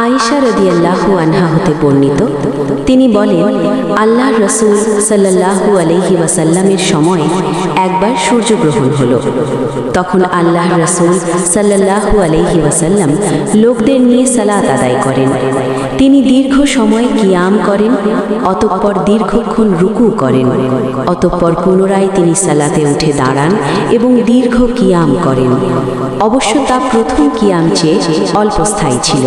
আয়েশা রাদিয়াল্লাহু আনহা হতে বর্ণিত, তিনি বলেন, আল্লাহর রাসূল সাল্লাল্লাহু আলাইহি ওয়াসাল্লামের সময় একবার সূর্যগ্রহণ হলো। তখন আল্লাহর রাসূল সাল্লাল্লাহু আলাইহি ওয়াসাল্লাম লোকদের নিয়ে সালাত আদায় করেন। তিনি দীর্ঘ সময় কিয়াম করেন, অতঃপর দীর্ঘক্ষণ রুকু করেন, অতঃপর পুনরায় তিনি সালাতে উঠে দাঁড়ান এবং দীর্ঘ কিয়াম করেন। অবশ্য তা প্রথম কিয়াম চেয়ে অল্পস্থায়ী ছিল।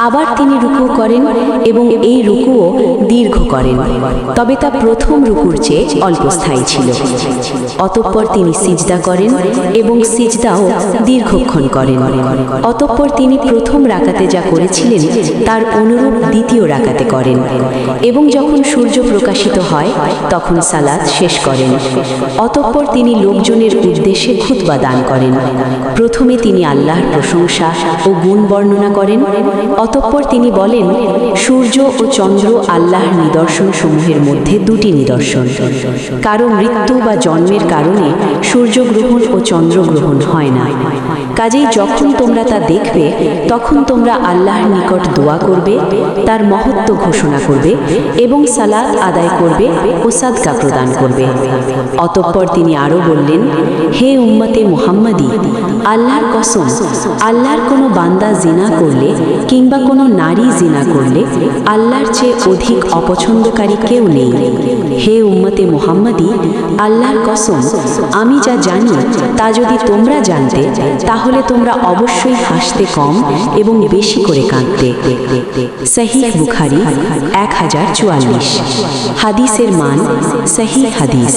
আবার তিনি রুকু করেন এবং এই রুকুও দীর্ঘ করেন, তবে তা প্রথম রুকুর চেয়ে অল্পস্থায়ী ছিল। অতঃপর তিনি সিজদা করেন এবং সিজদাও দীর্ঘক্ষণ করেন। অতঃপর তিনি প্রথম রাকাতে যা করেছিলেন তার অনুরূপ দ্বিতীয় রাকাতে করেন এবং যখন সূর্য প্রকাশিত হয় তখন সালাত শেষ করেন। অতঃপর তিনি লোকজনের উদ্দেশ্যে খুতবা দান করেন। প্রথমে তিনি আল্লাহর প্রশংসা ও গুণ বর্ণনা করেন। অতঃপর তিনি বলেন, সূর্য ও চন্দ্র আল্লাহর নিদর্শন সমূহের মধ্যে দুটি নিদর্শন। কারো মৃত্যু বা জন্মের কারণে সূর্যগ্রহণ ও চন্দ্রগ্রহণ হয় না। কাজেই যখন তোমরা তা দেখবে তখন তোমরা আল্লাহর নিকট দোয়া করবে, তার মহত্ব ঘোষণা করবে এবং সালাত আদায় করবে ও সাদকা প্রদান করবে। অতঃপর তিনি আরও বললেন, হে উম্মতে মুহাম্মাদি, আল্লাহর কসম, আল্লাহর কোনো বান্দা জিনা করলে কিংবা কোনো নারী জিনা করলে আল্লাহর চেয়ে অধিক অপছন্দকারী কেউ নেই। হে উম্মতে মুহাম্মাদি, আল্লাহর কসম, আমি যা জানি তা যদি তোমরা জানতে তাহলে তোমরা অবশ্যই হাসতে কম এবং বেশি করে কাঁদতে। সহিহ বুখারী 1044। হাদিসের মান সহিহ হাদিস।